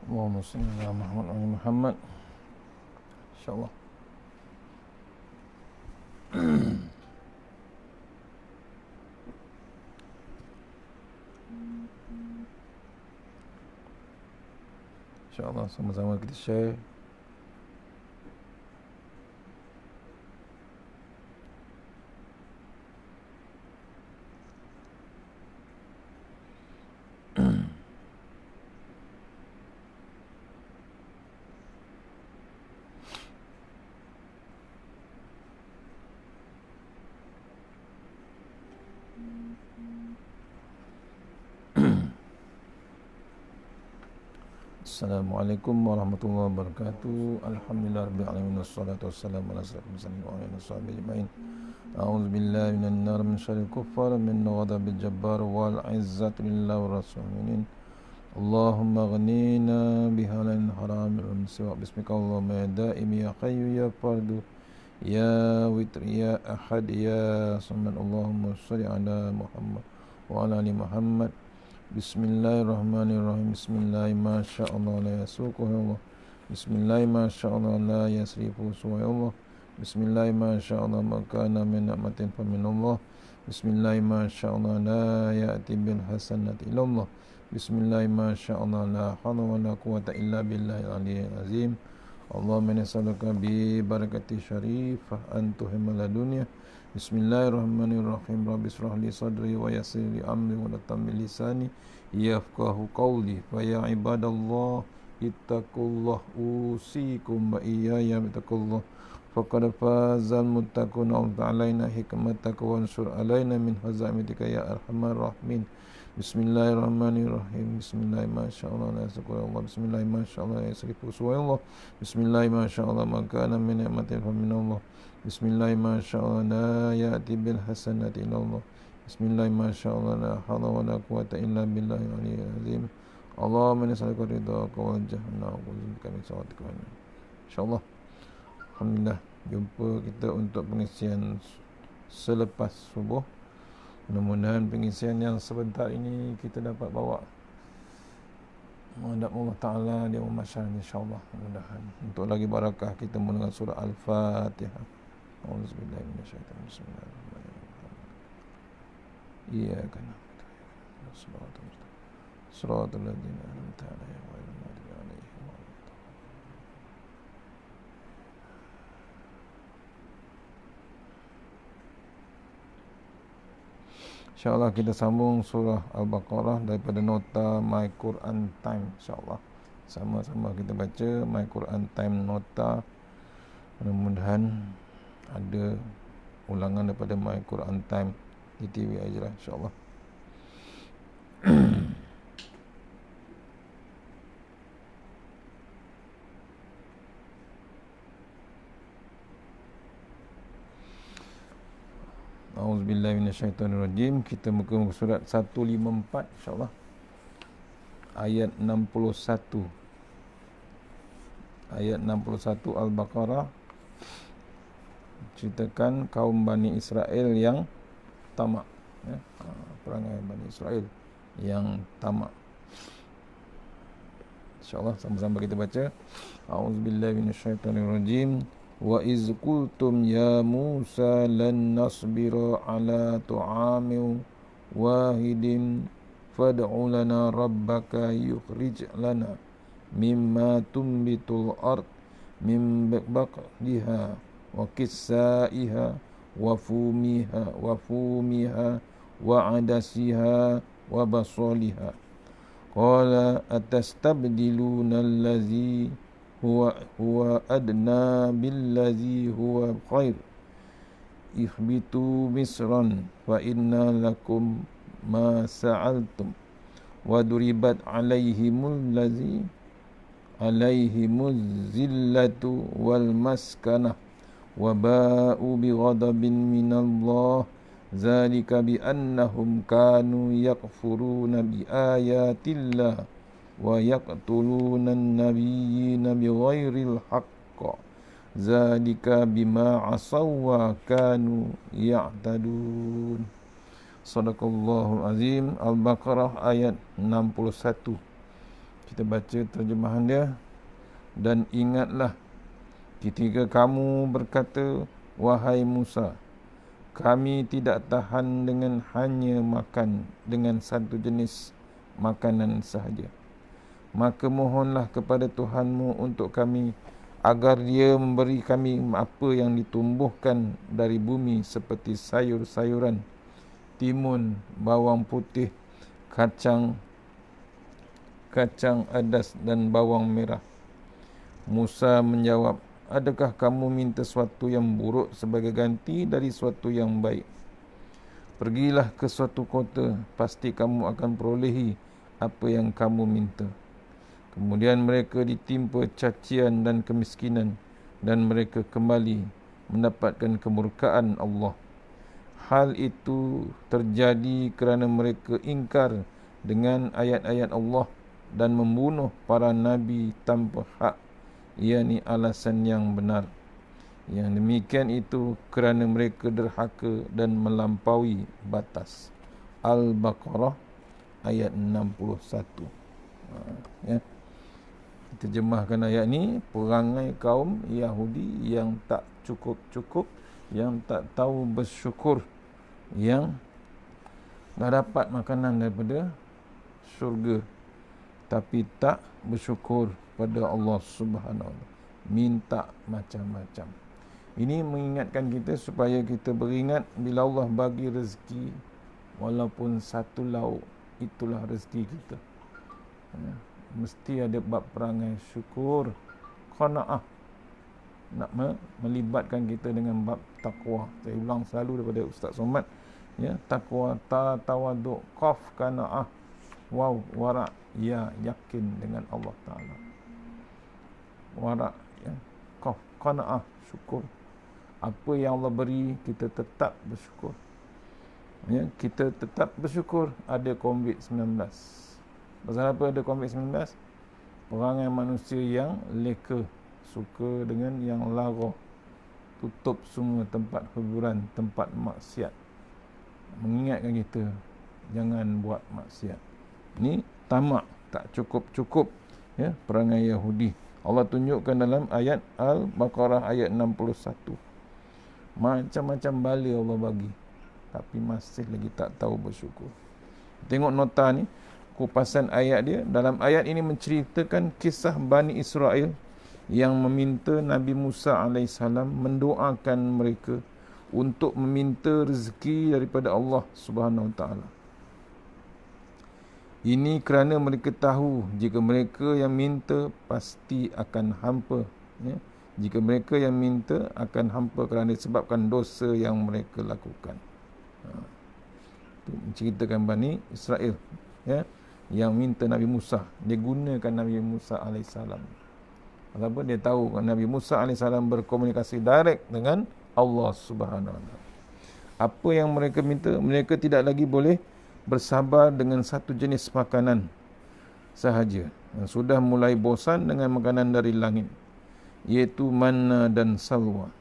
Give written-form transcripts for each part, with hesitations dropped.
Allahumma salli ala Muhammad wa ali Muhammad. InsyaAllah. InsyaAllah sama-sama kita share. Assalamualaikum warahmatullahi wabarakatuh. Alhamdulillah rabbil alamin wassalatu wassalamu ala asyrafil mursalin wa ala alihi washabbihi ajmain. A'udzu billahi minan nar min syarril kuffar min ghadabil jabbar wal izzatu lillahi wa rasulih. Allahumma ghnina bihalalin haramin wa min siwa bismika Allahumma ya daim ya hayyu ya fardu ya witr ya ahad ya samad. Allahumma shalli ala Muhammad wa ala ali Muhammad. Bismillahirrahmanirrahim. Bismillah masyaallah la yasuqu ya Allah. Bismillah masyaallah la yasrifu ya Allah. Bismillah masyaallah ma kana min ni'matin fa min Allah. Bismillah masyaallah la ya'ti bil hasanati illa Allah. Bismillah masyaallah la hawla wa la quwwata illa billahil aliyyil azim. Allahumma nas'aluka bi barakati syarifah an tuhimala dunya. Bismillahirrahmanirrahim. Rabbi shrah li sadri wa yassir li amri wa tammi lisani yafqahu qawli. Fa ya ibadallah ittaqullah usikum wa iyaya bittaqullah. Faqad fazal muttaqun wa ta'alaina hikmataka wa ansur alaina min hazamitika ya arhamar rahimin. Bismillahirrahmanirrahim. Bismillah masyaallah la yasqul Allah. Bismillah masyaallah la yasrifu Allah. Bismillah masyaallah ma kana min ni'matin fa min Allah. Bismillah masyaallah la ya'ti bil hasanati illa Allah. Bismillah masyaallah la hawla wa la quwwata illa billahil aliyyil azim. Allahumma nas'aluka ridhaka wal jannah wa a'udzubika min sakhatika. Insyaallah. Alhamdulillah, jumpa kita untuk pengisian selepas subuh. Mudah-mudahan pengisian yang sebentar ini kita dapat bawa menghadap Allah Ta'ala di mahsyar, insyaAllah. Mudah-mudahan untuk lagi barakah kita mendengar surah Al-Fatihah. Auzubillahi minasyaitanir rajim. Bismillahirrahmanirrahim. Iyyaka na'budu wa iyyaka nasta'in. Shiratal ladzina an'amta 'alaihim ghairil maghdubi 'alaihim waladdallin. InsyaAllah kita sambung surah Al-Baqarah daripada nota My Quran Time. InsyaAllah sama-sama kita baca My Quran Time nota. Mudah-mudahan ada ulangan daripada My Quran Time di TV Ajrah, insyaAllah. A'udzubillahi minasyaitonirrajim. Kita muka surat 154 insyaAllah. Ayat 61. Ayat 61 Al-Baqarah ceritakan kaum Bani Israel yang tamak, ya? Perangai Bani Israel yang tamak. InsyaAllah sama-sama kita baca. A'udzubillahi minasyaitonirrajim. Wa iz qultum ya Musa lan nasbira ala tu'amin wahidin fad'u lana rabbaka yukhrij lana mimma tumbitul ard min baqliha wa qissaiha wa fumiha wa adasiha wa basaliha. Qala atastabdiluna allazi huwa adna billazi huwa khair. Ihbitu misran fa inna lakum ma sa'altum wa duribat alaihimul zillatu wal maskanah wa ba'u bi ghadabin minallah zalika bi annahum kanu yakfuruna bi ayatillah wa yaqtuluna an-nabiyyina bighairil haqq zalika bima asaw wa kanu ya'tadun. Shadaqallahul azim. Al-Baqarah ayat 61. Kita baca terjemahan dia. Dan ingatlah ketika kamu berkata, wahai Musa, kami tidak tahan dengan hanya makan dengan satu jenis makanan sahaja. Maka mohonlah kepada Tuhanmu untuk kami agar Dia memberi kami apa yang ditumbuhkan dari bumi seperti sayur-sayuran, timun, bawang putih, kacang adas dan bawang merah. Musa menjawab, adakah kamu minta sesuatu yang buruk sebagai ganti dari sesuatu yang baik? Pergilah ke suatu kota, pasti kamu akan perolehi apa yang kamu minta. Kemudian mereka ditimpa cacian dan kemiskinan, dan mereka kembali mendapatkan kemurkaan Allah. Hal itu terjadi kerana mereka ingkar dengan ayat-ayat Allah dan membunuh para nabi tanpa hak, yakni alasan yang benar. Yang demikian itu kerana mereka derhaka dan melampaui batas. Al-Baqarah ayat 61. Ya. Terjemahkan ayat ni, perangai kaum Yahudi yang tak cukup-cukup, yang tak tahu bersyukur, yang dah dapat makanan daripada syurga tapi tak bersyukur pada Allah Subhanahu Wa Taala, minta macam-macam. Ini mengingatkan kita supaya kita beringat bila Allah bagi rezeki walaupun satu lauk, itulah rezeki kita. Mesti ada bab perangai syukur, qanaah, nak melibatkan kita dengan bab takwa. Saya ulang selalu daripada Ustaz Somad, ya, takwa, tawaduk, qaf, qanaah, waw, wara', ya, yakin dengan Allah Taala. Wara', ya, qaf, qanaah, syukur. Apa yang Allah beri, kita tetap bersyukur. Ya, kita tetap bersyukur ada COVID-19. Pasal apa ada COVID-19? Perangai manusia yang leka, suka dengan yang lara, tutup semua tempat hiburan, tempat maksiat. Mengingatkan kita jangan buat maksiat. Ni tamak, tak cukup-cukup, ya, perangai Yahudi. Allah tunjukkan dalam ayat Al-Baqarah ayat 61. Macam-macam bala Allah bagi, tapi masih lagi tak tahu bersyukur. Tengok nota ni, kupasan ayat dia. Dalam ayat ini menceritakan kisah Bani Israel yang meminta Nabi Musa AS mendoakan mereka untuk meminta rezeki daripada Allah Subhanahu Wa Taala. Ini kerana mereka tahu jika mereka yang minta pasti akan hampa, ya? Jika mereka yang minta akan hampa kerana disebabkan dosa yang mereka lakukan. Itu menceritakan Bani Israel, ya, yang minta Nabi Musa. Dia gunakan Nabi Musa AS. Apa? Dia tahu Nabi Musa AS berkomunikasi direct dengan Allah Subhanahu Wa Taala. Apa yang mereka minta? Mereka tidak lagi boleh bersabar dengan satu jenis makanan sahaja. Sudah mulai bosan dengan makanan dari langit, iaitu manna dan salwa.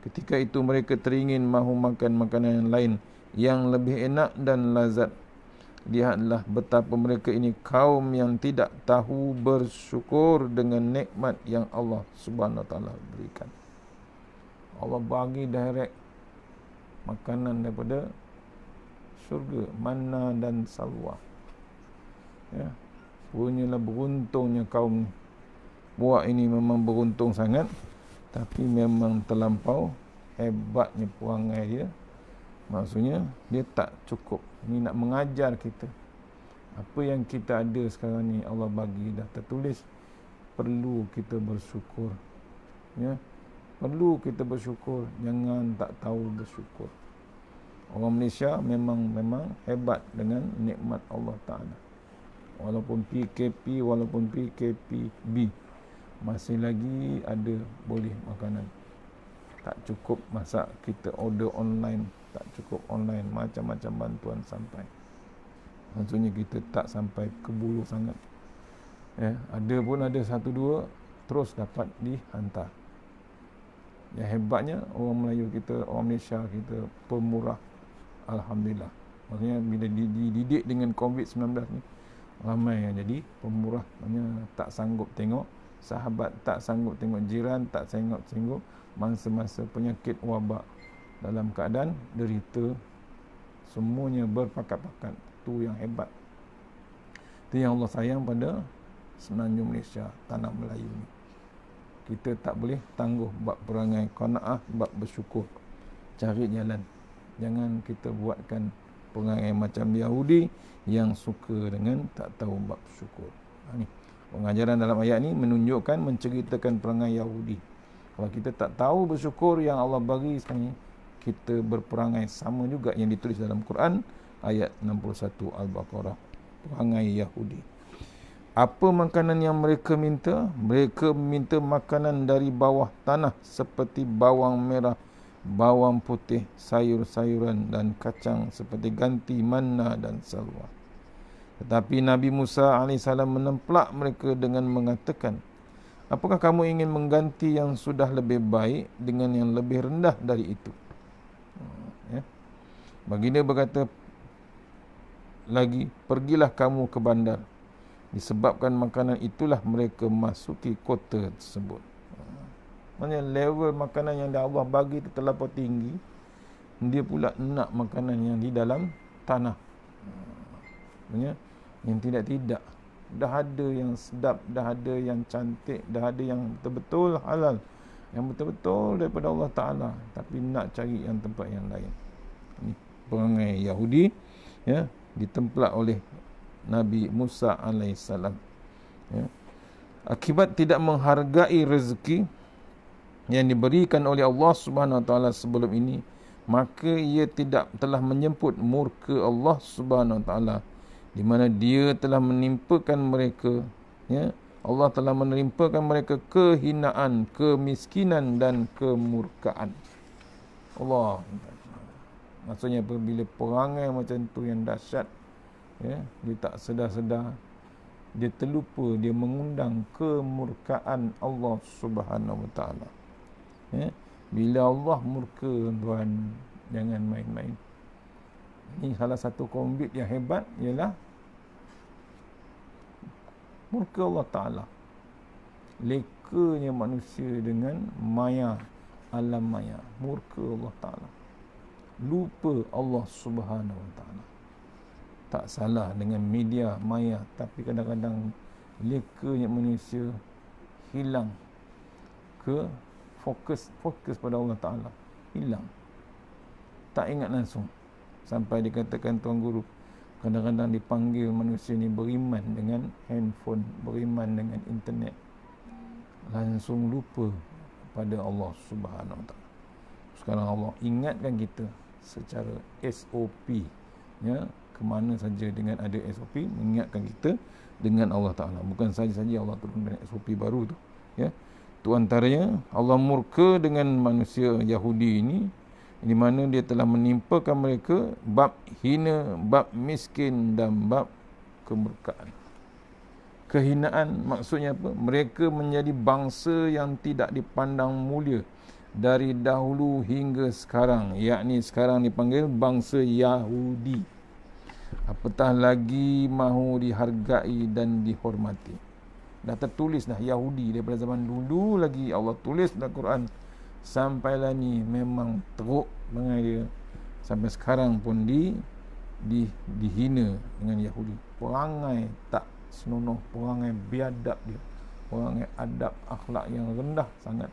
Ketika itu mereka teringin mahu makan makanan yang lain yang lebih enak dan lazat. Lihatlah betapa mereka ini kaum yang tidak tahu bersyukur dengan nikmat yang Allah Subhanahu Wa Taala berikan. Allah bagi direct makanan daripada syurga, manna dan salwa. Ya, punyalah beruntungnya kaum buat ini, memang beruntung sangat, tapi memang terlampau hebatnya perangai dia. Maksudnya dia tak cukup. Ni nak mengajar kita apa yang kita ada sekarang ni Allah bagi dah tertulis, perlu kita bersyukur, ya, perlu kita bersyukur, jangan tak tahu bersyukur. Orang Malaysia memang hebat dengan nikmat Allah Taala. Walaupun PKP, walaupun PKPB, masih lagi ada boleh makanan. Tak cukup masak, kita order online, tak cukup online, macam-macam bantuan sampai. Maksudnya kita tak sampai ke bulu sangat. Ya, ada pun ada satu dua terus dapat dihantar. Yang hebatnya orang Melayu kita, orang Malaysia kita pemurah, alhamdulillah. Maksudnya bila dididik dengan COVID-19 ni, Ramai yang jadi pemurah, maknanya tak sanggup tengok sahabat, tak sanggup tengok jiran, tak sanggup masa-masa penyakit wabak, dalam keadaan derita, semuanya berpakat-pakat. Tu yang hebat. Itu yang Allah sayang pada Semenanjung Malaysia, tanah Melayu ni. Kita tak boleh tangguh bab perangai qanaah, bab bersyukur. Cari jalan. Jangan kita buatkan perangai macam Yahudi yang suka dengan tak tahu bab syukur. Ni pengajaran dalam ayat ni menunjukkan, menceritakan perangai Yahudi. Kalau kita tak tahu bersyukur yang Allah bagi sekarang ni, kita berperangai sama juga yang ditulis dalam Quran ayat 61 Al-Baqarah, perangai Yahudi. Apa makanan yang mereka minta? Mereka minta makanan dari bawah tanah seperti bawang merah, bawang putih, sayur-sayuran dan kacang seperti ganti, manna dan salwa. Tetapi Nabi Musa AS menemplak mereka dengan mengatakan, apakah kamu ingin mengganti yang sudah lebih baik dengan yang lebih rendah dari itu? Baginda berkata lagi, pergilah kamu ke bandar. Disebabkan makanan itulah mereka masuki kota tersebut. Maksudnya level makanan yang Allah bagi itu terlalu tinggi, dia pula nak makanan yang di dalam tanah. Maksudnya yang tidak-tidak. Dah ada yang sedap, dah ada yang cantik, dah ada yang betul-betul halal, yang betul-betul daripada Allah Ta'ala, tapi nak cari yang tempat yang lain. Ini perangai Yahudi, ya, ditemplak oleh Nabi Musa AS. Ya. Akibat tidak menghargai rezeki yang diberikan oleh Allah Subhanahu Wa Taala sebelum ini, maka ia telah menjemput murka Allah Subhanahu Wa Taala, di mana Dia telah menimpakan mereka, ya, Allah telah menimpakan mereka kehinaan, kemiskinan dan kemurkaan. Allah. Maksudnya apabila perangai macam tu yang dahsyat, ya, dia tak sedar-sedar, dia terlupa, dia mengundang kemurkaan Allah Subhanahu Wa Taala. Ya, bila Allah murka, tuan, jangan main-main. Ini salah satu kombit yang hebat ialah murka Allah Ta'ala. Lekanya manusia dengan maya, alam maya. Murka Allah Ta'ala. Lupa Allah Subhanahu Wa Ta'ala. Tak salah dengan media maya, tapi kadang-kadang lekanya manusia hilang ke fokus pada Allah Ta'ala. Hilang. Tak ingat langsung. Sampai dikatakan Tuan Guru, kadang-kadang dipanggil manusia ni beriman dengan handphone, beriman dengan internet, langsung lupa pada Allah Subhanahu Wa Taala. Sekarang Allah ingatkan kita secara SOP, ya, ke mana saja dengan ada SOP, mengingatkan kita dengan Allah Ta'ala. Bukan saja-saja Allah turunkan SOP baru tu, ya. Itu antaranya Allah murka dengan manusia Yahudi ini, di mana dia telah menimpakan mereka bab hina, bab miskin dan bab kemurkaan. Kehinaan maksudnya apa? Mereka menjadi bangsa yang tidak dipandang mulia dari dahulu hingga sekarang, yakni sekarang dipanggil bangsa Yahudi. Apatah lagi mahu dihargai dan dihormati. Dah tertulis dah Yahudi daripada zaman dulu lagi, Allah tulis dalam Quran. Sampailah ni memang teruk perangai dia, sampai sekarang pun dihina dengan Yahudi. Perangai tak senonoh, perangai biadab dia, perangai adab akhlak yang rendah sangat,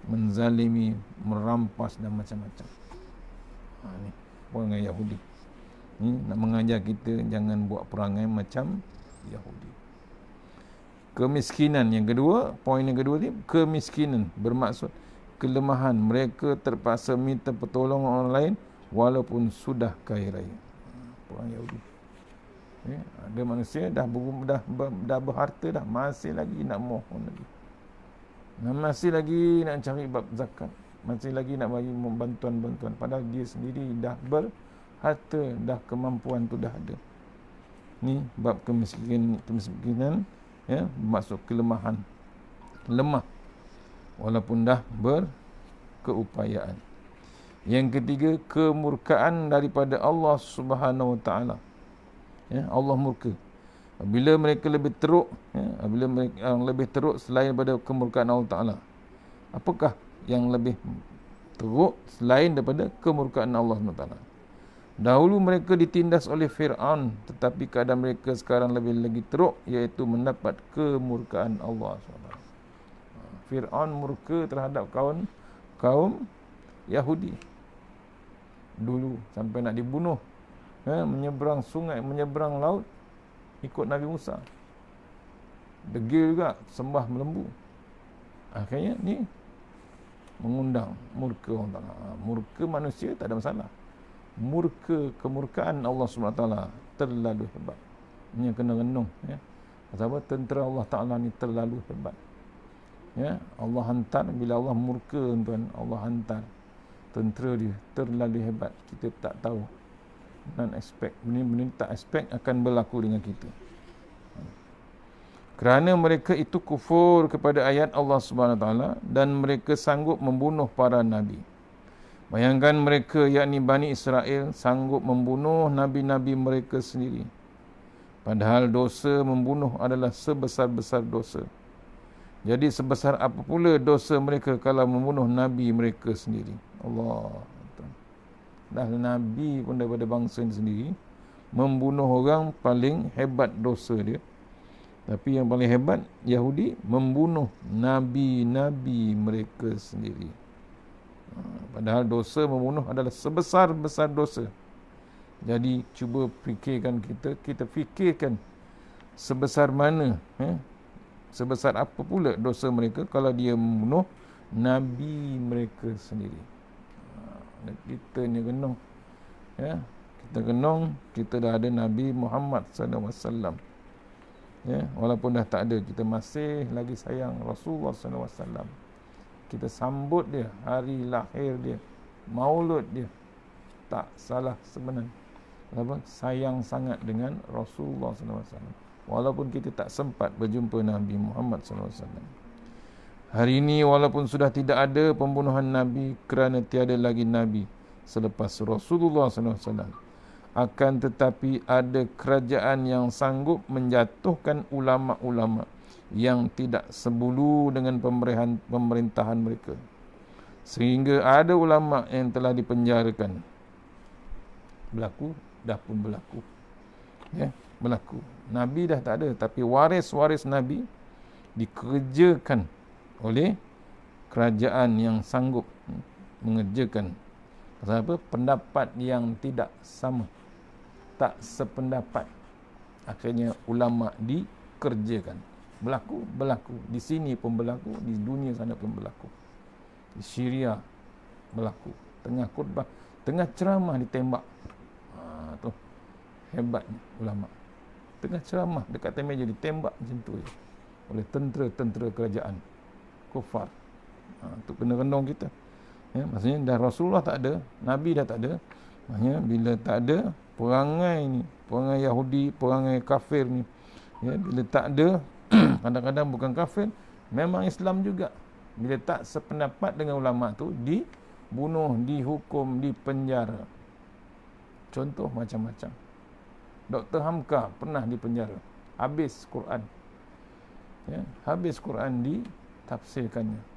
menzalimi, merampas dan macam-macam. Ni perangai Yahudi. Ni nak mengajar kita jangan buat perangai macam Yahudi. Kemiskinan yang kedua, poin yang kedua ni, kemiskinan bermaksud kelemahan. Mereka terpaksa minta pertolongan orang lain walaupun sudah kaya raya. Orang Yahudi. Ya, ada manusia dah berharta dah, masih lagi nak mohon lagi. Masih lagi nak cari bab zakat. Masih lagi nak bagi bantuan-bantuan. Padahal dia sendiri dah berharta, dah kemampuan tu dah ada. Ni bab kemiskinan, ya, maksud kelemahan. Lemah walaupun dah berkeupayaan. Yang ketiga, kemurkaan daripada Allah Subhanahu Wa Taala. Ya, Allah murka. Apabila mereka lebih teruk, apabila mereka lebih teruk selain daripada kemurkaan Allah Ta'ala. Apakah yang lebih teruk selain daripada kemurkaan Allah SWT? Dahulu mereka ditindas oleh Fir'aun, tetapi keadaan mereka sekarang lebih lagi teruk, iaitu mendapat kemurkaan Allah SWT. Fir'aun murka terhadap kaum Yahudi dulu sampai nak dibunuh, menyeberang sungai, menyeberang laut ikut Nabi Musa. Degil juga, sembah melembu. Akhirnya ni mengundang murka Allah Ta'ala. Murka manusia tak ada masalah. Kemurkaan Allah SWT terlalu hebat. Ini yang kena renung. Pasal apa? Tentera Allah Ta'ala ni terlalu hebat. Allah hantar, bila Allah murka tuan, Allah hantar tentera dia terlalu hebat. Kita tak tahu, non expect, benda-benda tak expect akan berlaku dengan kita. Kerana mereka itu kufur kepada ayat Allah Subhanahu Taala dan mereka sanggup membunuh para nabi. Bayangkan mereka, yakni Bani Israel, sanggup membunuh nabi-nabi mereka sendiri. Padahal dosa membunuh adalah sebesar-besar dosa. Jadi sebesar apa pula dosa mereka kalau membunuh nabi mereka sendiri. Allah. Dah nabi pun daripada bangsa sendiri, membunuh orang paling hebat dosa dia. Tapi yang paling hebat Yahudi membunuh nabi-nabi mereka sendiri. Padahal dosa membunuh adalah sebesar-besar dosa. Jadi cuba fikirkan, kita fikirkan sebesar mana, sebesar apa pula dosa mereka kalau dia membunuh nabi mereka sendiri. Kita ni renung, kita renung, kita dah ada Nabi Muhammad SAW. Walaupun dah tak ada, kita masih lagi sayang Rasulullah SAW. Kita sambut dia, hari lahir dia, maulud dia. Tak salah sebenarnya. Apa? Sayang sangat dengan Rasulullah SAW. Walaupun kita tak sempat berjumpa Nabi Muhammad SAW. Hari ini walaupun sudah tidak ada pembunuhan Nabi kerana tiada lagi Nabi selepas Rasulullah SAW, akan tetapi ada kerajaan yang sanggup menjatuhkan ulama-ulama yang tidak sebulu dengan pemerintahan mereka. Sehingga ada ulama yang telah dipenjarakan. Berlaku, dah pun berlaku. Berlaku. Nabi dah tak ada, tapi waris-waris Nabi dikerjakan oleh kerajaan yang sanggup mengerjakan. Pasal apa? Pendapat yang tidak sama, tak sependapat. Akhirnya ulama dikerjakan. Berlaku. Di sini pun berlaku, di dunia sana pun berlaku. Di Syria berlaku. Tengah khutbah, tengah ceramah ditembak. Tu hebatnya ulama. Tengah ceramah dekat atas meja ditembak macam tu je oleh tentera kerajaan kufar. Tu kena renung kita. Maksudnya dah Rasulullah tak ada, Nabi dah tak ada. Maksudnya bila tak ada perangai ni, perangai Yahudi, perangai kafir ni, bila tak ada, kadang-kadang bukan kafir, memang Islam juga. Bila tak sependapat dengan ulama tu, dibunuh, dihukum, dipenjara. Contoh macam-macam. Dr. Hamka pernah dipenjara, habis Quran. Habis Quran ditafsirkannya.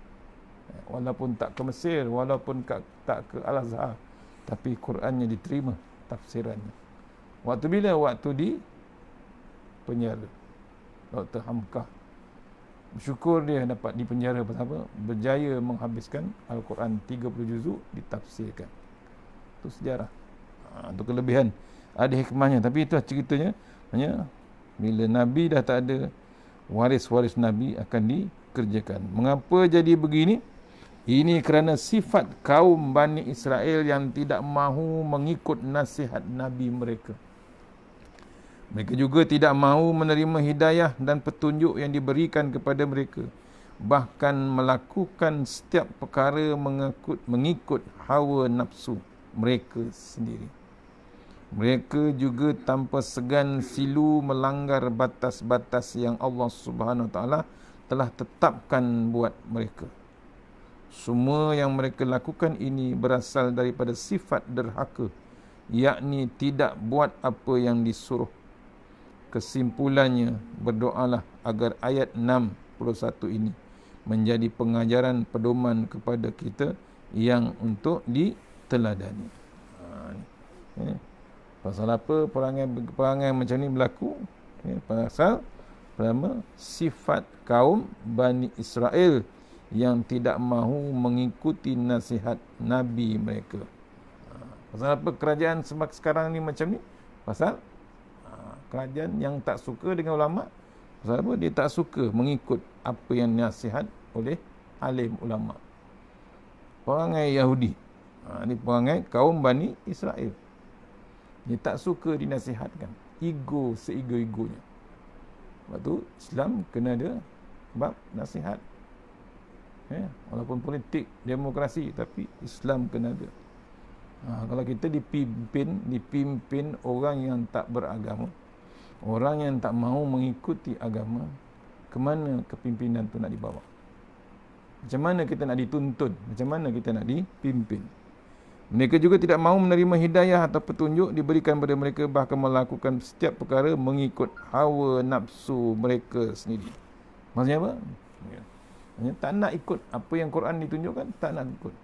Walaupun tak ke Mesir, walaupun tak ke Al-Azhar, tapi Qurannya diterima tafsirannya. Waktu bila? Waktu di penjara. Dr. Hamka bersyukur dia dapat dipenjara pasal apa? Berjaya menghabiskan Al-Quran 30 juzuk ditafsirkan. Itu sejarah. Itu kelebihan. Ada hikmahnya. Tapi itu ceritanya. Bila Nabi dah tak ada, waris-waris Nabi akan dikerjakan. Mengapa jadi begini? Ini kerana sifat kaum Bani Israel yang tidak mahu mengikut nasihat Nabi mereka. Mereka juga tidak mahu menerima hidayah dan petunjuk yang diberikan kepada mereka. Bahkan melakukan setiap perkara mengikut hawa nafsu mereka sendiri. Mereka juga tanpa segan silu melanggar batas-batas yang Allah Subhanahu Taala telah tetapkan buat mereka. Semua yang mereka lakukan ini berasal daripada sifat derhaka, yakni tidak buat apa yang disuruh. kesimpulannya berdoalah agar ayat 61 ini menjadi pengajaran pedoman kepada kita yang untuk diteladani. Pasal apa perangai macam ni berlaku? Pasal pertama, sifat kaum Bani Israel yang tidak mahu mengikuti nasihat Nabi mereka. Pasal apa kerajaan sekarang ni macam ni? Pasal kerajaan yang tak suka dengan ulama. Pasal apa? Dia tak suka mengikut apa yang nasihat oleh alim ulama. Perangai Yahudi. Ini perangai kaum Bani Israel. Dia tak suka dinasihatkan. Ego seego-egonya. Sebab tu Islam kena ada bab nasihat. Walaupun politik, demokrasi, tapi Islam kena ada. Kalau kita dipimpin orang yang tak beragama, orang yang tak mahu mengikuti agama, ke mana kepimpinan tu nak dibawa? Macam mana kita nak dituntun? Macam mana kita nak dipimpin? Mereka juga tidak mahu menerima hidayah atau petunjuk diberikan kepada mereka, bahkan melakukan setiap perkara mengikut hawa nafsu mereka sendiri. Maksudnya apa? Maksudnya tak nak ikut apa yang Quran ditunjukkan, tak nak ikut.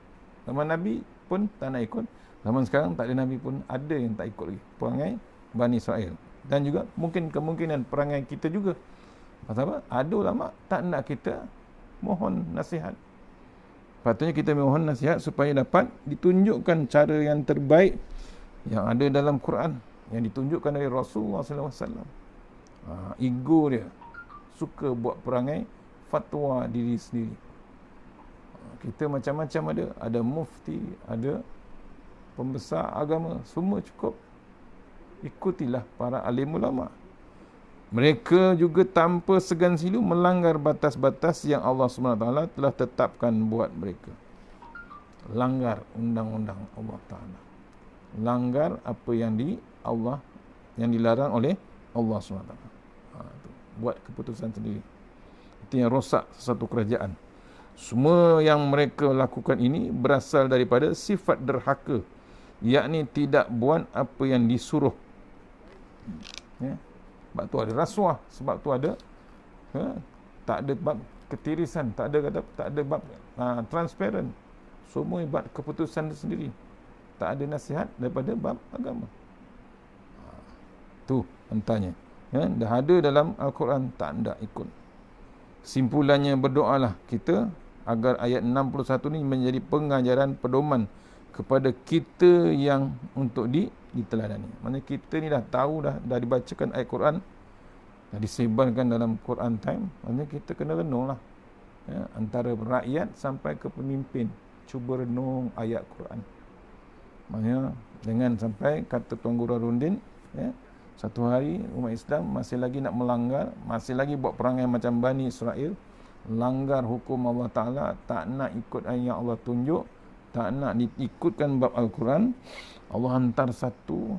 Zaman Nabi pun tak nak ikut. Zaman sekarang tak ada Nabi pun ada yang tak ikut lagi. Perangai Bani Israel. Dan juga mungkin kemungkinan perangai kita juga. Pasal apa? Ada ulama tak nak kita mohon nasihat. Patutnya kita mohon nasihat supaya dapat ditunjukkan cara yang terbaik yang ada dalam Quran, yang ditunjukkan oleh Rasulullah SAW. Ego dia suka buat perangai fatwa diri sendiri. Kita macam-macam ada mufti, ada pembesar agama, semua cukup ikutilah para alim ulama. Mereka juga tanpa segan silu melanggar batas-batas yang Allah SWT telah tetapkan buat mereka. Langgar undang-undang Allah Ta'ala. Langgar apa yang yang dilarang oleh Allah SWT. Buat keputusan sendiri. Itu yang rosak satu kerajaan. Semua yang mereka lakukan ini berasal daripada sifat derhaka, yakni tidak buat apa yang disuruh. Sebab tu ada rasuah, sebab tu ada tak ada bab ketirisan, tak ada bab transparent. Semua buat keputusan sendiri. Tak ada nasihat daripada bab agama. Tu antaranya. Dah ada dalam Al-Quran, tak nak ikut. Kesimpulannya berdoalah kita agar ayat 61 ni menjadi pengajaran pedoman kepada kita yang untuk diteladani. Maksudnya kita ni dah tahu, dah dibacakan ayat Quran, dah disebarkan dalam Quran time. Maksudnya kita kena renunglah. Antara rakyat sampai ke pemimpin, cuba renung ayat Quran. Maksudnya jangan sampai kata Tuan Guru Arundin, satu hari umat Islam masih lagi nak melanggar, masih lagi buat perangai macam Bani Israel, langgar hukum Allah Ta'ala, tak nak ikut ayat Allah tunjuk, tak nak diikutkan bab Al-Quran. Allah hantar satu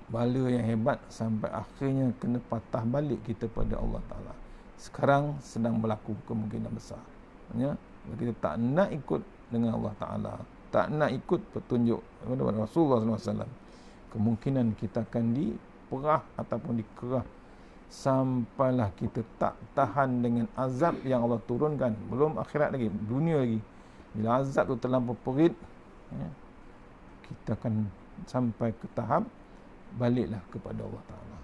bala yang hebat sampai akhirnya kena patah balik kita pada Allah Ta'ala. Sekarang sedang berlaku kemungkinan besar. Maksudnya, kita tak nak ikut dengan Allah Ta'ala, tak nak ikut petunjuk Rasulullah SAW, kemungkinan kita akan diperah ataupun dikerah sampailah kita tak tahan dengan azab yang Allah turunkan. Belum akhirat lagi, dunia lagi. Bila azab tu terlampau perit, kita akan sampai ke tahap baliklah kepada Allah Ta'ala.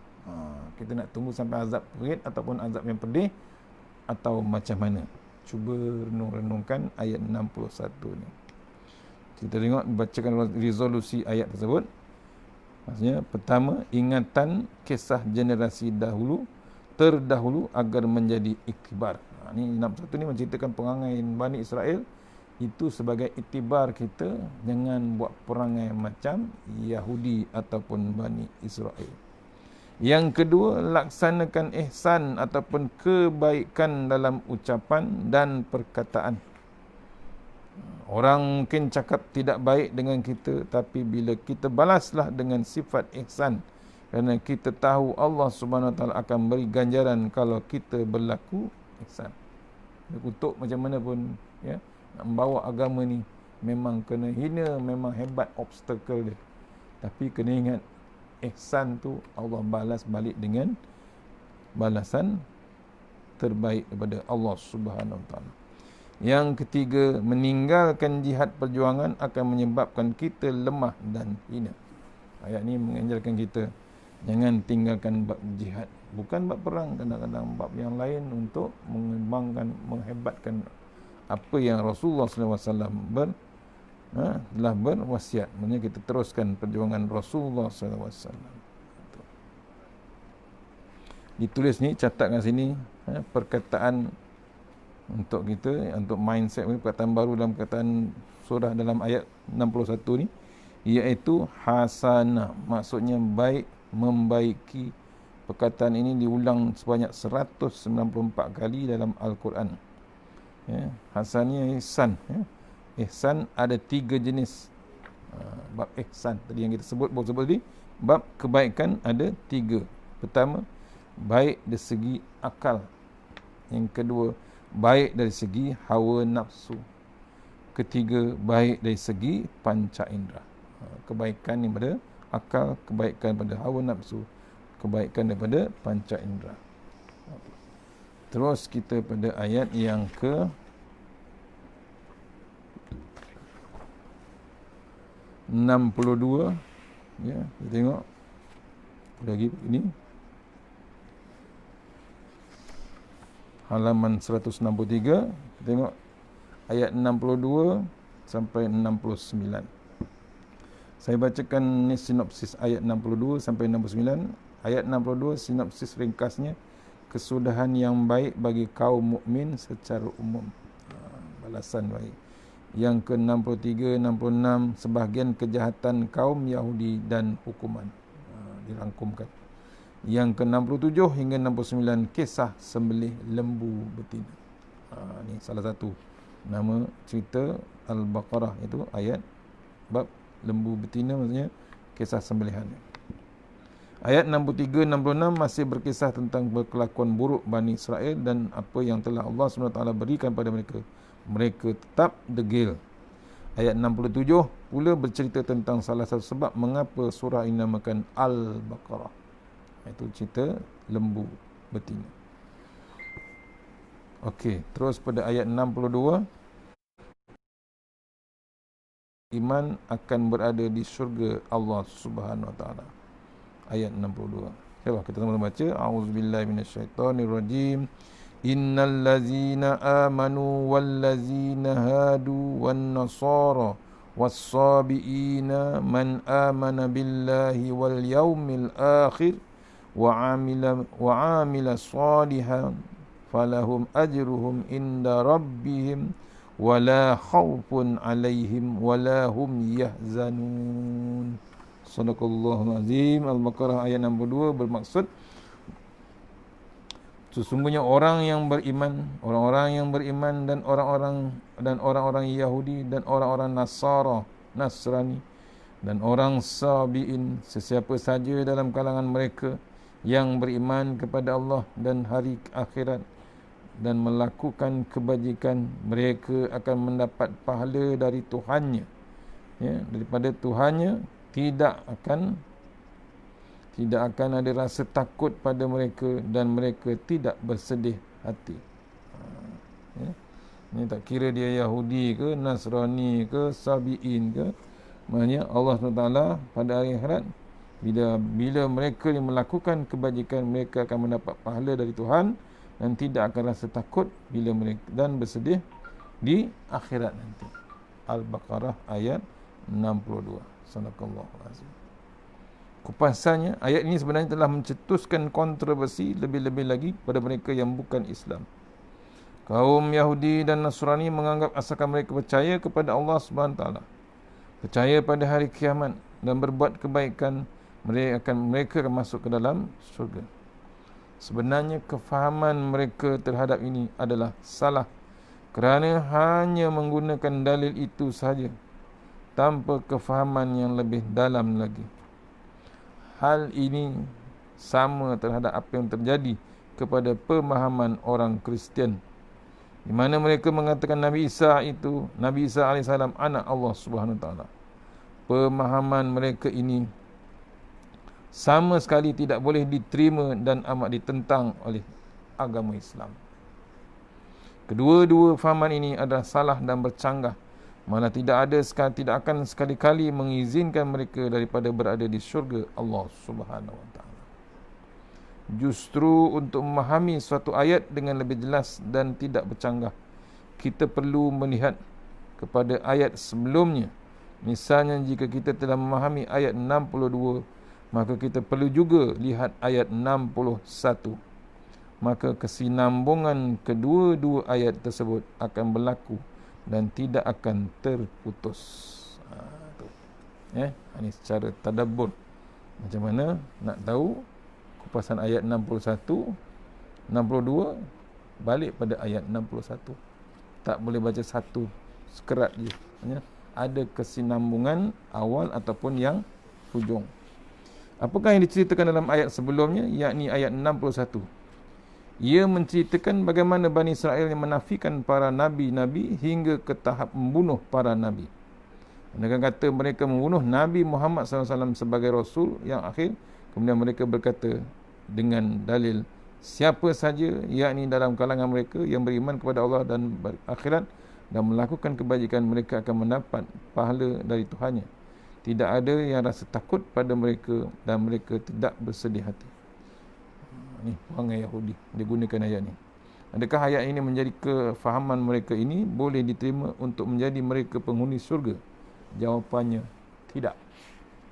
Kita nak tunggu sampai azab perit ataupun azab yang pedih, atau macam mana? Cuba renung-renungkan ayat 61 ni. Kita tengok, bacakan resolusi ayat tersebut. Maksudnya, pertama, ingatan kisah generasi terdahulu agar menjadi iktibar. Ini 61 ni menceritakan perangai Bani Israel. Itu sebagai iktibar kita, jangan buat perangai macam Yahudi ataupun Bani Israel. Yang kedua, laksanakan ihsan ataupun kebaikan dalam ucapan dan perkataan. Orang mungkin cakap tidak baik dengan kita, tapi bila kita balaslah dengan sifat ihsan, kerana kita tahu Allah Subhanahu Wa Taala akan beri ganjaran kalau kita berlaku ihsan. Dia kutuk macam mana pun, nak membawa agama ni memang kena hina, memang hebat obstacle dia. Tapi kena ingat, ihsan tu Allah balas balik dengan balasan terbaik daripada Allah Subhanahu Wa Taala. Yang ketiga, meninggalkan jihad perjuangan akan menyebabkan kita lemah dan hina. Ayat ni mengajarkan kita jangan tinggalkan bab jihad. Bukan bab perang, kadang-kadang bab yang lain untuk mengembangkan, menghebatkan apa yang Rasulullah SAW telah berwasiat. Maksudnya kita teruskan perjuangan Rasulullah SAW. Ditulis ni, catat kat sini perkataan untuk kita, untuk mindset, perkataan baru dalam perkataan surah dalam ayat 61 ni, iaitu hasanah, maksudnya baik, membaiki. Perkataan ini diulang sebanyak 194 kali dalam Al-Quran. Ya, hasannya ihsan. Ya. Ihsan ada 3 jenis. Bab ihsan tadi yang kita sebut tadi, bab kebaikan ada 3. Pertama, baik dari segi akal. Yang kedua, baik dari segi hawa nafsu. Ketiga, baik dari segi panca indera. Kebaikan daripada akal, kebaikan daripada hawa nafsu, kebaikan daripada panca indera. Terus kita pada ayat yang ke 62. Ya, kita tengok lagi ini halaman 163. Tengok ayat 62 sampai 69. Saya bacakan ni sinopsis ayat 62 sampai 69. Ayat 62 sinopsis ringkasnya, kesudahan yang baik bagi kaum mukmin secara umum. Balasan baik. Yang ke-63, 66, sebahagian kejahatan kaum Yahudi dan hukuman. Dirangkumkan. Yang ke-67 hingga 69, kisah sembelih lembu betina. Ni salah satu nama cerita Al-Baqarah, itu ayat bab lembu betina, maksudnya kisah sembelihan. Ayat 63, 66 masih berkisah tentang berkelakuan buruk Bani Israel dan apa yang telah Allah SWT berikan pada mereka. Mereka tetap degil. Ayat 67 pula bercerita tentang salah satu sebab mengapa surah ini dinamakan Al-Baqarah. Itu cerita lembu betina. Okey, terus pada ayat 62, iman akan berada di syurga Allah Subhanahu Wa Taala. Ayat 62. Coba kita sama-sama baca. A'udzubillahi minasyaitonirrajim. Innal ladzina amanu wal ladzina hadu wan nasara was-sabiina man amana billahi wal yaumil akhir wa amila salihan falahum ajruhum inda rabbihim wala khaufun alaihim wala hum yahzanun. Sadaqallahul azim. Al-Baqarah ayat 62 bermaksud sesungguhnya orang-orang yang beriman dan orang-orang Yahudi dan orang-orang Nasrani dan orang Sabiin, sesiapa saja dalam kalangan mereka yang beriman kepada Allah dan hari akhirat dan melakukan kebajikan, mereka akan mendapat pahala dari Tuhannya. Ya, daripada Tuhannya tidak akan ada rasa takut pada mereka dan mereka tidak bersedih hati. Ya. Ini tak kira dia Yahudi ke, Nasrani ke, Sabiin ke. Maksudnya Allah SWT pada hari akhirat, bila mereka melakukan kebajikan, mereka akan mendapat pahala dari Tuhan dan tidak akan rasa takut bila mereka dan bersedih di akhirat nanti. Al-Baqarah ayat 62. Sadaqallahul azim. Kupasannya, ayat ini sebenarnya telah mencetuskan kontroversi lebih-lebih lagi pada mereka yang bukan Islam. Kaum Yahudi dan Nasrani menganggap asalkan mereka percaya kepada Allah SWT, percaya pada hari kiamat dan berbuat kebaikan, mereka akan masuk ke dalam syurga. Sebenarnya kefahaman mereka terhadap ini adalah salah kerana hanya menggunakan dalil itu sahaja tanpa kefahaman yang lebih dalam lagi. Hal ini sama terhadap apa yang terjadi kepada pemahaman orang Kristian, di mana mereka mengatakan Nabi Isa AS anak Allah Subhanahu Wa Taala. Pemahaman mereka ini sama sekali tidak boleh diterima dan amat ditentang oleh agama Islam. Kedua-dua fahaman ini adalah salah dan bercanggah, mana tidak akan sekali-kali mengizinkan mereka daripada berada di syurga Allah Subhanahu wa taala. Justru untuk memahami suatu ayat dengan lebih jelas dan tidak bercanggah, kita perlu melihat kepada ayat sebelumnya. Misalnya jika kita telah memahami ayat 62, maka kita perlu juga lihat ayat 61. Maka kesinambungan kedua-dua ayat tersebut akan berlaku dan tidak akan terputus. Ini secara tadabbur. Macam mana nak tahu kupasan ayat 61, 62, balik pada ayat 61. Tak boleh baca satu sekerat je. Ada kesinambungan awal ataupun yang hujung. Apakah yang diceritakan dalam ayat sebelumnya, yakni ayat 61? Ia menceritakan bagaimana Bani Israel yang menafikan para nabi-nabi hingga ke tahap membunuh para nabi. Dengan kata mereka membunuh Nabi Muhammad SAW sebagai Rasul yang akhir. Kemudian mereka berkata dengan dalil, siapa saja yakni dalam kalangan mereka yang beriman kepada Allah dan akhirat dan melakukan kebajikan, mereka akan mendapat pahala dari Tuhannya. Tidak ada yang rasa takut pada mereka dan mereka tidak bersedih hati. Ni orang Yahudi, dia gunakan ayat ni. Adakah ayat ini menjadi kefahaman mereka ini boleh diterima untuk menjadi mereka penghuni syurga? Jawapannya tidak.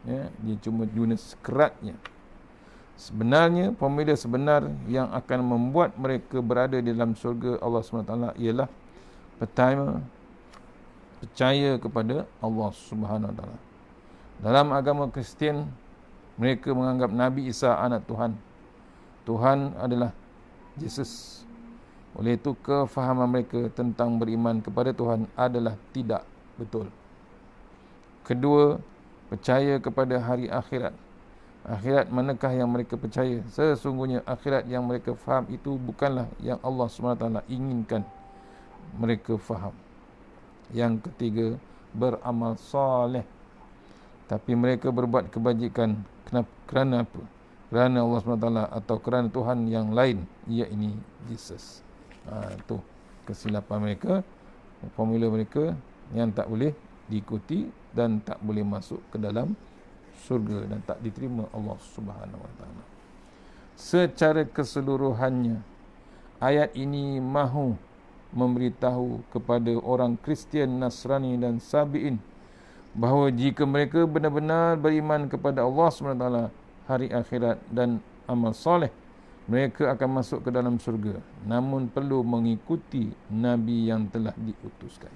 Dia cuma guna sekeratnya. Sebenarnya formula sebenar yang akan membuat mereka berada di dalam syurga Allah SWT ialah pertama, percaya kepada Allah SWT. Dalam agama Kristian, mereka menganggap Nabi Isa anak Tuhan. Tuhan adalah Yesus. Oleh itu, kefahaman mereka tentang beriman kepada Tuhan adalah tidak betul. Kedua, percaya kepada hari akhirat. Akhirat manakah yang mereka percaya? Sesungguhnya akhirat yang mereka faham itu bukanlah yang Allah SWT inginkan mereka faham. Yang ketiga, beramal soleh. Tapi mereka berbuat kebajikan kerana apa? Kerana Allah SWT atau kerana Tuhan yang lain, iaitu Jesus. Itu kesilapan mereka, formula mereka yang tak boleh diikuti dan tak boleh masuk ke dalam syurga dan tak diterima Allah Subhanahu wa taala. Secara keseluruhannya, ayat ini mahu memberitahu kepada orang Kristian, Nasrani dan Sabi'in bahawa jika mereka benar-benar beriman kepada Allah SWT, hari akhirat dan amal soleh, mereka akan masuk ke dalam syurga, namun perlu mengikuti Nabi yang telah diutuskan.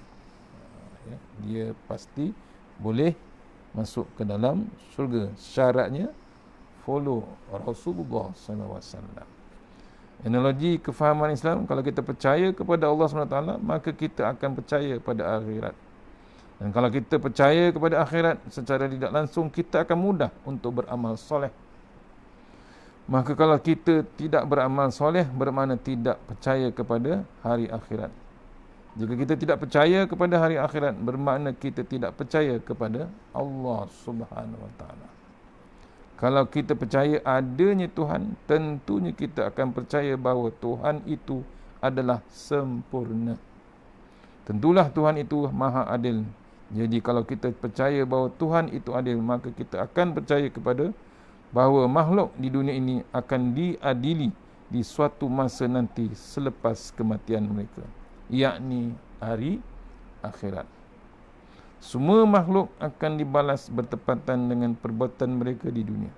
Dia pasti boleh masuk ke dalam syurga. Syaratnya follow Rasulullah SAW. Analogi kefahaman Islam, kalau kita percaya kepada Allah SWT, maka kita akan percaya pada akhirat. Dan kalau kita percaya kepada akhirat secara tidak langsung, kita akan mudah untuk beramal soleh. Maka kalau kita tidak beramal soleh, bermakna tidak percaya kepada hari akhirat. Jika kita tidak percaya kepada hari akhirat, bermakna kita tidak percaya kepada Allah Subhanahu wa taala. Kalau kita percaya adanya Tuhan, tentunya kita akan percaya bahawa Tuhan itu adalah sempurna. Tentulah Tuhan itu maha adil. Jadi kalau kita percaya bahawa Tuhan itu adil, maka kita akan percaya kepada bahawa makhluk di dunia ini akan diadili di suatu masa nanti selepas kematian mereka, yakni hari akhirat. Semua makhluk akan dibalas bertepatan dengan perbuatan mereka di dunia.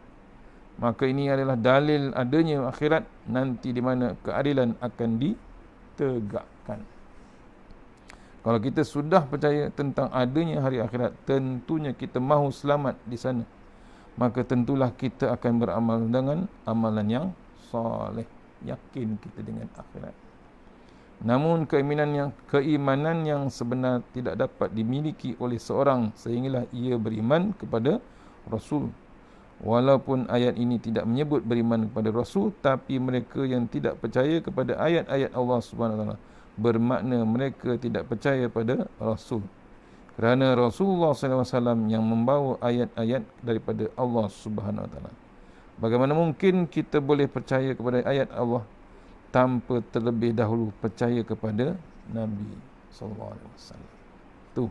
Maka ini adalah dalil adanya akhirat nanti di mana keadilan akan ditegakkan. Kalau kita sudah percaya tentang adanya hari akhirat, tentunya kita mahu selamat di sana. Maka tentulah kita akan beramal dengan amalan yang soleh. Yakin kita dengan akhirat. Namun keimanan yang sebenar tidak dapat dimiliki oleh seorang sehinggalah ia beriman kepada Rasul. Walaupun ayat ini tidak menyebut beriman kepada Rasul, tapi mereka yang tidak percaya kepada ayat-ayat Allah SWT bermakna mereka tidak percaya pada Rasul. Kerana Rasulullah SAW yang membawa ayat-ayat daripada Allah SWT. Bagaimana mungkin kita boleh percaya kepada ayat Allah tanpa terlebih dahulu percaya kepada Nabi sallallahu alaihi wasallam? Tu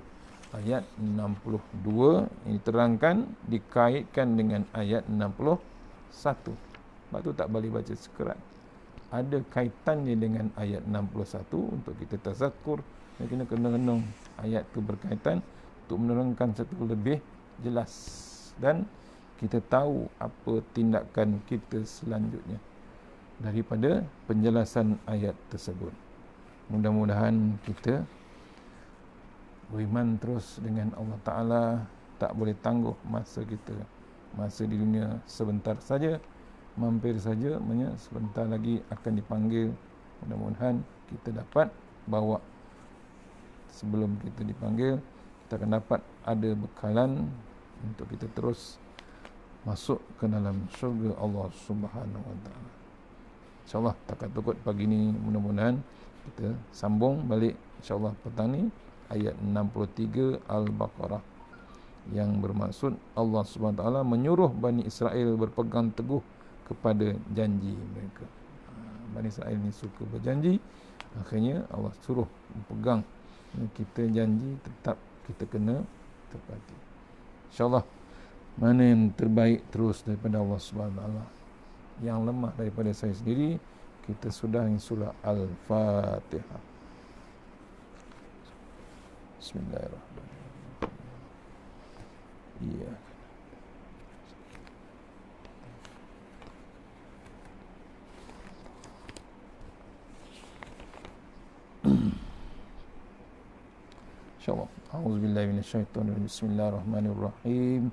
ayat 62 ini terangkan dikaitkan dengan ayat 61. Sebab tu tak boleh baca sekerat. Ada kaitannya dengan ayat 61 untuk kita tazakkur. Kita kena renung ayat tu berkaitan untuk menerangkan satu lebih jelas dan kita tahu apa tindakan kita selanjutnya daripada penjelasan ayat tersebut. Mudah-mudahan kita beriman terus dengan Allah Ta'ala. Tak boleh tangguh masa kita. Masa di dunia sebentar saja, mampir saja, sebentar lagi akan dipanggil. Mudah-mudahan kita dapat bawa sebelum kita dipanggil, kita akan dapat ada bekalan untuk kita terus masuk ke dalam syurga Allah Subhanahu Wa Taala. InsyaAllah takat tukut pagi ni, mudah-mudahan kita sambung balik insyaAllah petang ni ayat 63 Al-Baqarah yang bermaksud Allah Subhanahu Wa Taala menyuruh Bani Israel berpegang teguh kepada janji mereka. Bani Israel ni suka berjanji, akhirnya Allah suruh berpegang. Kita janji tetap kita kena tepati. InsyaAllah mana yang terbaik terus daripada Allah Subhanahu Wa Taala. Yang lemah daripada saya sendiri, kita sudah surah Al-Fatihah. Bismillahirrahmanirrahim. Iya. InsyaAllah. A'udzubillahi minasyaitonirrajim. Bismillahirrahmanirrahim.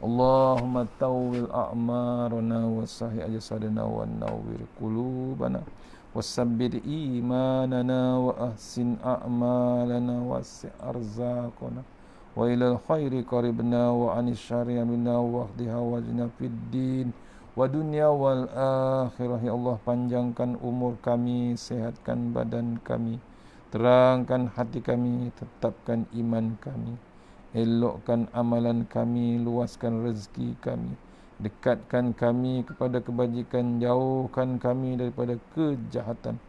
Allahumma tawwil a'marana wa sahih ajsadana wa nawwir qulubana wasabbir imanana wa ahsin a'malana wasi' arzaqana wa ilal khairi qaribna wa anis syarri minna wa ahdiha wajna fid din wa dunya wal akhirah. Ya Allah, panjangkan umur kami, sehatkan badan kami, terangkan hati kami, tetapkan iman kami, elokkan amalan kami, luaskan rezeki kami, dekatkan kami kepada kebajikan, jauhkan kami daripada kejahatan,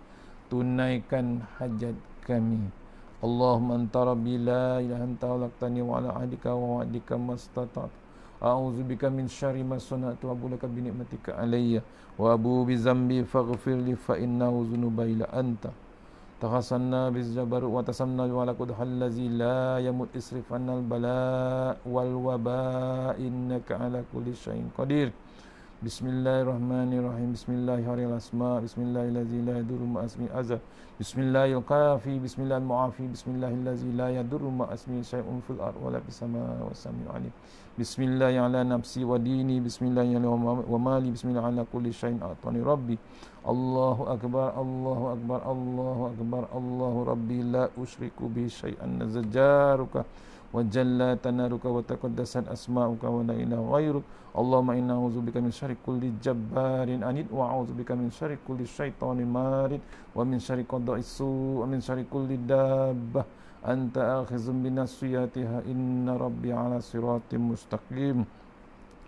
tunaikan hajat kami. Allahumma anta rabbi la ilaha anta khalaqtani wa ala ahdika wa wa'dika mastata'tu. A'udzubika min syarri ma sana'tu wa abu laka bi ni'matika alayya wa abu bi zambi faghfir li fa innahu dzunuba illa anta. Takhasanna bizjabaru wa tasamna wa laqad hallazi la yamut isrif annal bala wal waba innaka ala kulli syai'in qadir. Bismillahirrahmanirrahim. Bismillahirrahmanirrahim. Bismillahirrahmanirrahim. La yadurru ma asmi azza. Bismillahil qafi. Bismillahil mu'afi. Bismillahillazi la yadurru ma asmi syai'un fil ard wa la fis sama wa sami'un alim. Bismillahi ala nafsi wa dini. Bismillahi ala wa mali. Bismillahi ala kulli syai'in atani rabbi. Allahu akbar. Allahu akbar. Allahu akbar. Allahu rabbi la usyriku bi syai'an nazjaruka wa jalla tanaruka wa taqaddasat asma'uka wa la ilaha ghairuk. Allahumma inna a'udzubika min syarri kulli jabbarin anid wa a'udzubika min syarri kulli syaitanin marid wa min syarri qada'is su' wa min syarri kulli dabbah anta akhizun binasiyatiha inna rabbi ala siratim mustaqim.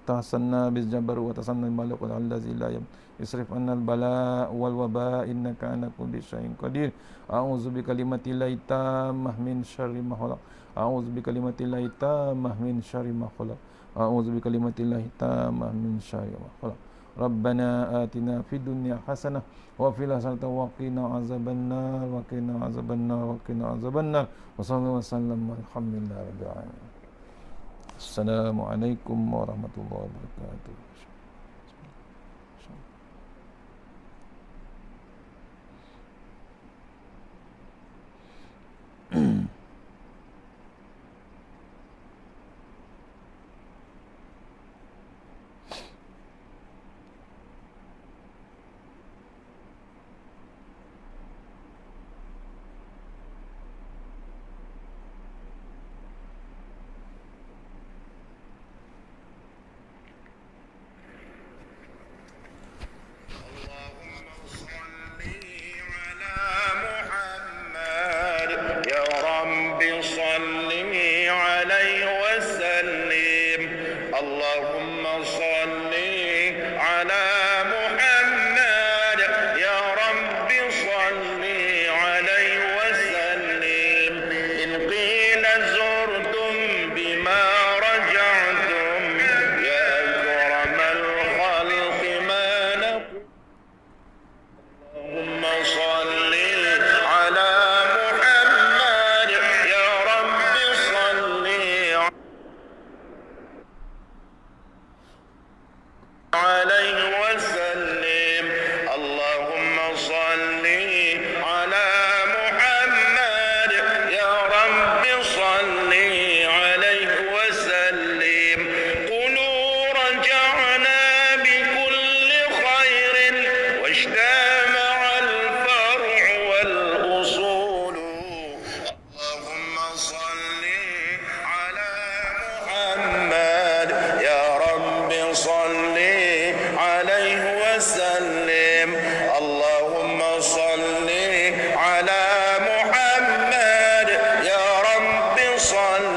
Tahsanna biz jabar wa tasanna malak wal allazi la yusrif annal bala wal waba innaka ala kulli syai'in qadir. A'udzu bi kalimati llahi tammah min syarri ma khalaq. A'udzu bi kalimati llahi tammah min syarri ma khalaq. A'udzu bi kalimati llahi tammah min syarri ma khalaq. Rabbana atina fid dunya hasanah wa fil akhirati wa qina azabannar wa qina azabannar wa qina azabannar wa sallallahu wasallam alhamdulillahi rabbil alamin. Assalamualaikum warahmatullahi wabarakatuh. صلى